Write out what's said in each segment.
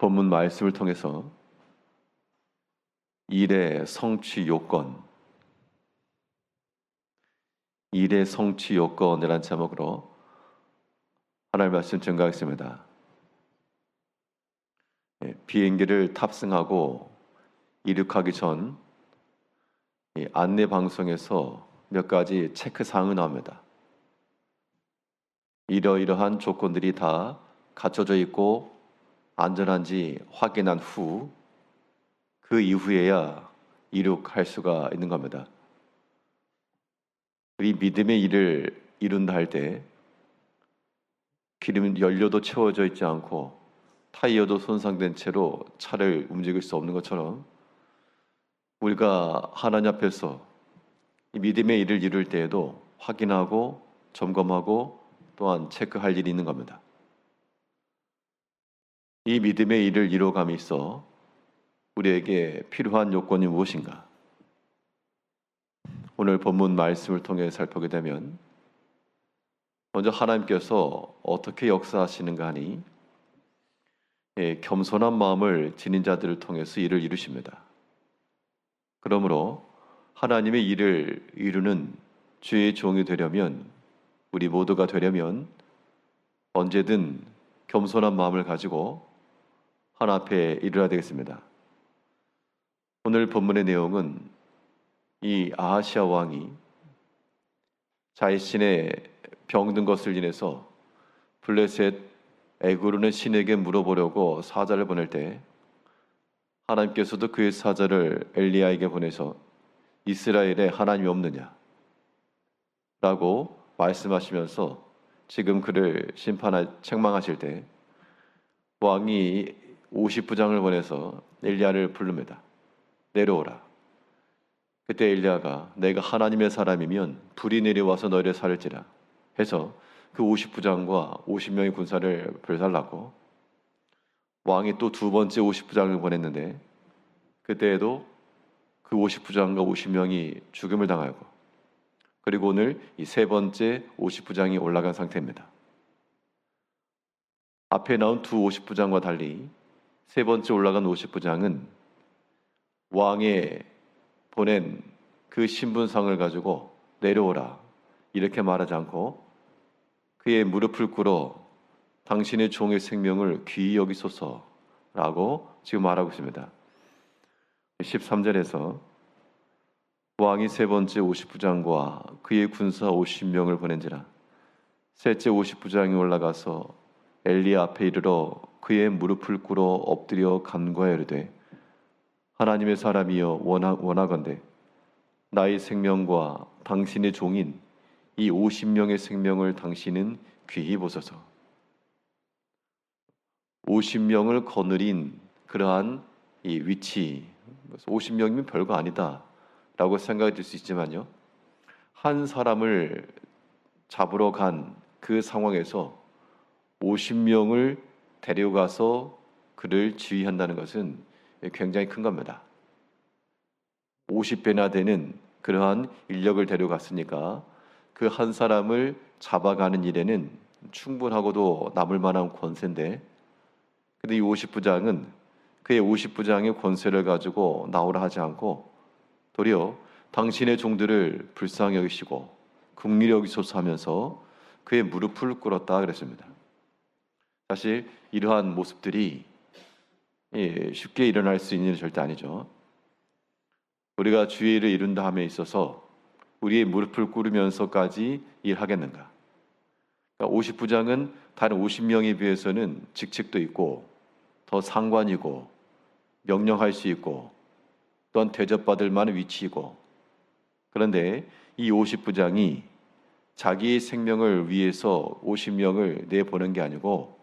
본문 말씀을 통해서 일의 성취 요건, 일의 성취 요건이라는 제목으로 하나님의 말씀 증거하겠습니다. 비행기를 탑승하고 이륙하기 전 안내 방송에서 몇 가지 체크 사항이 나옵니다. 이러이러한 조건들이 다 갖춰져 있고 안전한지 확인한 후 그 이후에야 이륙할 수가 있는 겁니다. 우리 믿음의 일을 이룬다 할 때 기름 연료도 채워져 있지 않고 타이어도 손상된 채로 차를 움직일 수 없는 것처럼 우리가 하나님 앞에서 이 믿음의 일을 이룰 때에도 확인하고 점검하고 또한 체크할 일이 있는 겁니다. 이 믿음의 일을 이루어감에 있어 우리에게 필요한 요건이 무엇인가? 오늘 본문 말씀을 통해 살펴보게 되면 먼저 하나님께서 어떻게 역사하시는가 하니 겸손한 마음을 지닌 자들을 통해서 일을 이루십니다. 그러므로 하나님의 일을 이루는 주의 종이 되려면, 우리 모두가 되려면 언제든 겸손한 마음을 가지고 하나님 앞에 이르러야 되겠습니다. 오늘 본문의 내용은 이 아하시아 왕이 자신의 병든 것을 인해서 블레셋 에그론의 신에게 물어보려고 사자를 보낼 때 하나님께서도 그의 사자를 엘리야에게 보내서 이스라엘에 하나님이 없느냐 라고 말씀하시면서 지금 그를 책망하실 때 왕이 50부장을 보내서 엘리야를 부릅니다. 내려오라. 그때 엘리야가 내가 하나님의 사람이면 불이 내려와서 너희를 살을지라 해서 그 50부장과 50명의 군사를 불살랐고, 왕이 또 두 번째 50부장을 보냈는데 그때에도 그 50부장과 50명이 죽음을 당하고, 그리고 오늘 이 세 번째 50부장이 올라간 상태입니다. 앞에 나온 두 50부장과 달리 세 번째 올라간 50부장은 왕의 보낸 그 신분상을 가지고 내려오라 이렇게 말하지 않고 그의 무릎을 꿇어 당신의 종의 생명을 귀히 여기소서라고 지금 말하고 있습니다. 13절에서 왕이 세 번째 50부장과 그의 군사 50명을 보낸지라 셋째 50부장이 올라가서 엘리야 앞에 이르러 그의 무릎을 꿇어 엎드려 간구하여 이르되 하나님의 사람이여 원하건대 나의 생명과 당신의 종인 이 50명의 생명을 당신은 귀히 보소서. 50명을 거느린 그러한 이 위치, 50명이면 별거 아니다 라고 생각이 들 수 있지만요, 한 사람을 잡으러 간 그 상황에서 50명을 데려가서 그를 지휘한다는 것은 굉장히 큰 겁니다. 50배나 되는 그러한 인력을 데려갔으니까 그 한 사람을 잡아가는 일에는 충분하고도 남을 만한 권세인데, 근데 이 50부장은 그의 50부장의 권세를 가지고 나오라 하지 않고 도리어 당신의 종들을 불쌍히 여기시고 긍휼히 여기소서 하면서 그의 무릎을 꿇었다 그랬습니다. 사실 이러한 모습들이 쉽게 일어날 수 있는 일은 절대 아니죠. 우리가 주의 일을 이룬다 함에 있어서 우리의 무릎을 꿇으면서까지 일하겠는가? 그러니까 50부장은 다른 50명에 비해서는 직책도 있고 더 상관이고 명령할 수 있고 또한 대접받을 만한 위치이고, 그런데 이 50부장이 자기의 생명을 위해서 50명을 내보낸 게 아니고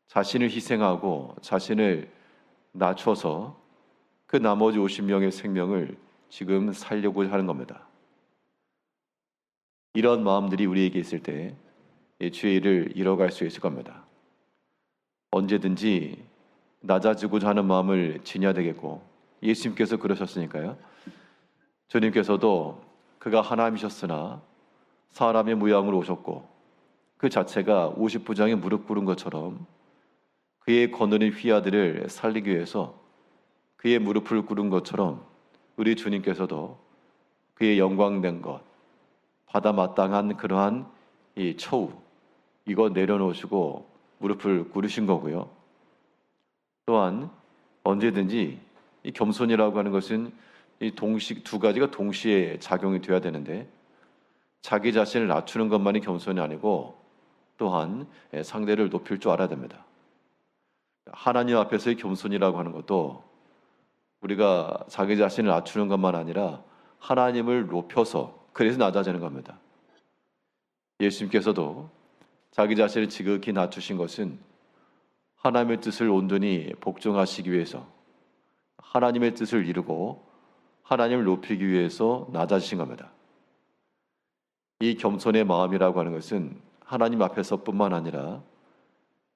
자신을 희생하고 자신을 낮춰서 그 나머지 50명의 생명을 지금 살려고 하는 겁니다. 이런 마음들이 우리에게 있을 때 주의 일을 이뤄갈 수 있을 겁니다. 언제든지 낮아지고자 하는 마음을 지녀야 되겠고, 예수님께서 그러셨으니까요. 주님께서도 그가 하나님이셨으나 사람의 모양으로 오셨고 그 자체가 50부장의 무릎 꿇은 것처럼 그의 거느린 휘하들을 살리기 위해서 그의 무릎을 꿇은 것처럼 우리 주님께서도 그의 영광된 것, 받아 마땅한 그러한 이 처우, 이거 내려놓으시고 무릎을 꿇으신 거고요. 또한 언제든지 이 겸손이라고 하는 것은 이 두 가지가 동시에 작용이 되어야 되는데, 자기 자신을 낮추는 것만이 겸손이 아니고 또한 상대를 높일 줄 알아야 됩니다. 하나님 앞에서의 겸손이라고 하는 것도 우리가 자기 자신을 낮추는 것만 아니라 하나님을 높여서 그래서 낮아지는 겁니다. 예수님께서도 자기 자신을 지극히 낮추신 것은 하나님의 뜻을 온전히 복종하시기 위해서, 하나님의 뜻을 이루고 하나님을 높이기 위해서 낮아지신 겁니다. 이 겸손의 마음이라고 하는 것은 하나님 앞에서뿐만 아니라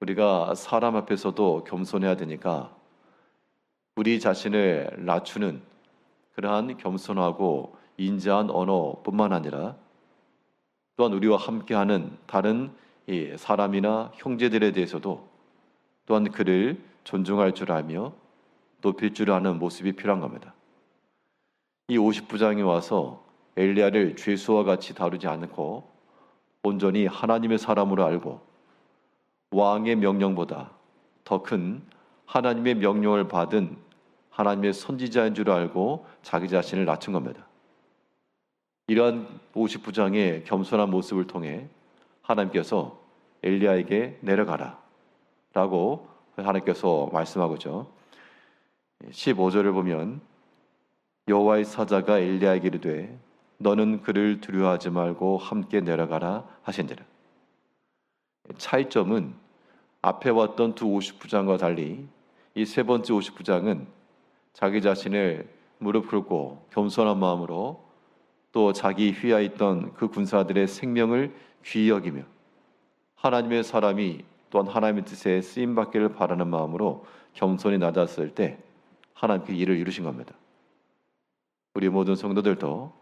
우리가 사람 앞에서도 겸손해야 되니까 우리 자신을 낮추는 그러한 겸손하고 인자한 언어뿐만 아니라 또한 우리와 함께하는 다른 이 사람이나 형제들에 대해서도 또한 그를 존중할 줄 알며 높일 줄 아는 모습이 필요한 겁니다. 이 50부장이 와서 엘리야를 죄수와 같이 다루지 않고 온전히 하나님의 사람으로 알고 왕의 명령보다 더 큰 하나님의 명령을 받은 하나님의 선지자인 줄 알고 자기 자신을 낮춘 겁니다. 이러한 50부장의 겸손한 모습을 통해 하나님께서 엘리야에게 내려가라 라고 하나님께서 말씀하고죠. 15절을 보면 여호와의 사자가 엘리야에게 이르되 너는 그를 두려워하지 말고 함께 내려가라 하신지라. 차이점은 앞에 왔던 두 50부장과 달리 이 세 번째 50부장은 자기 자신을 무릎 꿇고 겸손한 마음으로 또 자기 휘하에 있던 그 군사들의 생명을 귀히 여기며 하나님의 사람이 또한 하나님의 뜻에 쓰임받기를 바라는 마음으로 겸손히 낮았을 때 하나님께 일을 이루신 겁니다. 우리 모든 성도들도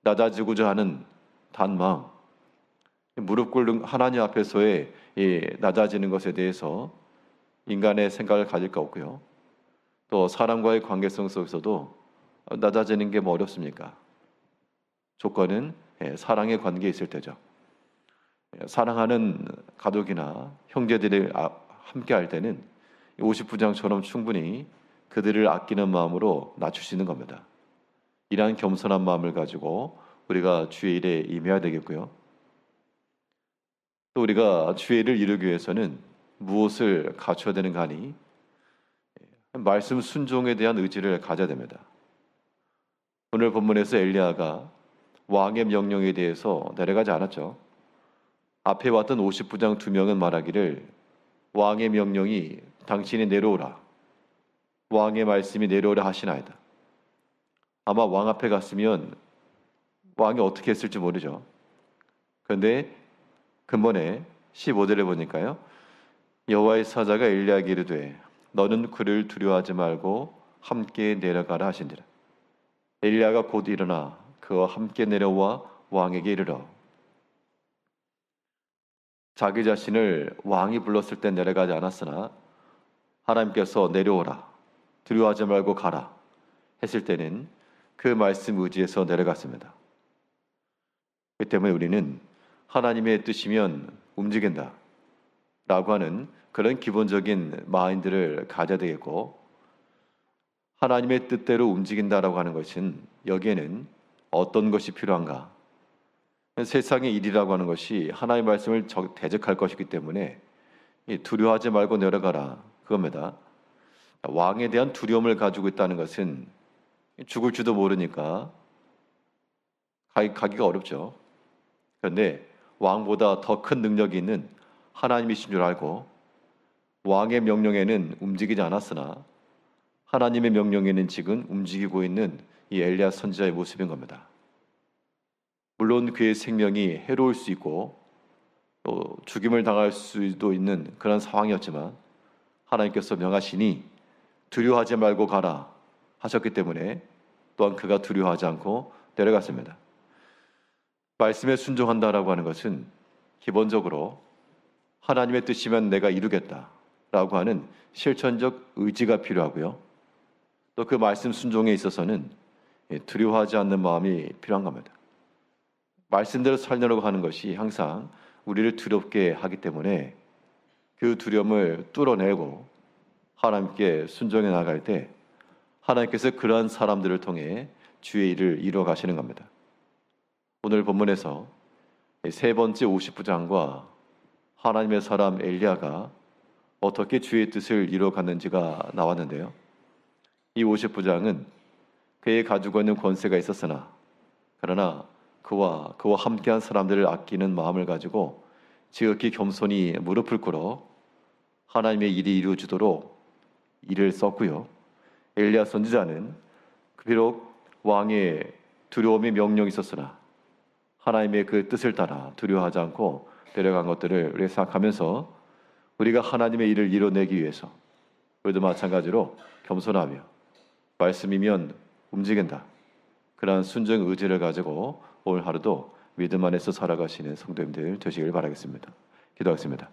낮아지고자 하는 단마음, 무릎 꿇는 하나님 앞에서의 낮아지는 것에 대해서 인간의 생각을 가질 거 없고요. 또 사람과의 관계성 속에서도 낮아지는 게 뭐 어렵습니까? 조건은 사랑의 관계에 있을 때죠. 사랑하는 가족이나 형제들이 함께 할 때는 50부장처럼 충분히 그들을 아끼는 마음으로 낮출 수 있는 겁니다. 이러한 겸손한 마음을 가지고 우리가 주의 일에 임해야 되겠고요. 또 우리가 주의 일을 이루기 위해서는 무엇을 갖춰야 되는가 하니 말씀 순종에 대한 의지를 가져야 됩니다. 오늘 본문에서 엘리야가 왕의 명령에 대해서 내려가지 않았죠. 앞에 왔던 50부장 2명은 말하기를 왕의 명령이 당신이 내려오라, 왕의 말씀이 내려오라 하시나이다. 아마 왕 앞에 갔으면 왕이 어떻게 했을지 모르죠. 그런데 근본에 15절에 보니까요, 여호와의 사자가 엘리야에게 이르되 너는 그를 두려워하지 말고 함께 내려가라 하신지라. 엘리야가 곧 일어나 그와 함께 내려와 왕에게 이르러 자기 자신을 왕이 불렀을 때 내려가지 않았으나 하나님께서 내려오라, 두려워하지 말고 가라 했을 때는 그 말씀 의지에서 내려갔습니다. 그 때문에 우리는 하나님의 뜻이면 움직인다 라고 하는 그런 기본적인 마인드를 가져야 되겠고, 하나님의 뜻대로 움직인다라고 하는 것은 여기에는 어떤 것이 필요한가? 세상의 일이라고 하는 것이 하나님의 말씀을 대적할 것이기 때문에 두려워하지 말고 내려가라 그겁니다. 왕에 대한 두려움을 가지고 있다는 것은 죽을지도 모르니까 가기가 어렵죠. 그런데 왕보다 더 큰 능력이 있는 하나님이신 줄 알고 왕의 명령에는 움직이지 않았으나 하나님의 명령에는 지금 움직이고 있는 이 엘리야 선지자의 모습인 겁니다. 물론 그의 생명이 해로울 수 있고 또 죽임을 당할 수도 있는 그런 상황이었지만 하나님께서 명하시니 두려워하지 말고 가라 하셨기 때문에 또한 그가 두려워하지 않고 내려갔습니다. 말씀에 순종한다라고 하는 것은 기본적으로 하나님의 뜻이면 내가 이루겠다 하는 실천적 의지가 필요하고요. 또 그 말씀 순종에 있어서는 두려워하지 않는 마음이 필요한 겁니다. 말씀대로 살려고 하는 것이 항상 우리를 두렵게 하기 때문에 그 두려움을 뚫어내고 하나님께 순종해 나갈 때 하나님께서 그러한 사람들을 통해 주의 일을 이루어 가시는 겁니다. 오늘 본문에서 세 번째 50부장과 하나님의 사람 엘리야가 어떻게 주의 뜻을 이루어 갔는지가 나왔는데요. 이 50부장은 그의 가지고 있는 권세가 있었으나 그러나 그와 함께한 사람들을 아끼는 마음을 가지고 지극히 겸손히 무릎을 꿇어 하나님의 일이 이루어지도록 일을 썼고요. 엘리야 선지자는 비록 왕의 두려움의 명령이 있었으나 하나님의 그 뜻을 따라 두려워하지 않고 데려간 것들을 우리가 생각하면서 우리가 하나님의 일을 이뤄내기 위해서 우리도 마찬가지로 겸손하며 말씀이면 움직인다. 그러한 순종 의지를 가지고 오늘 하루도 믿음 안에서 살아가시는 성도님들 되시길 바라겠습니다. 기도하겠습니다.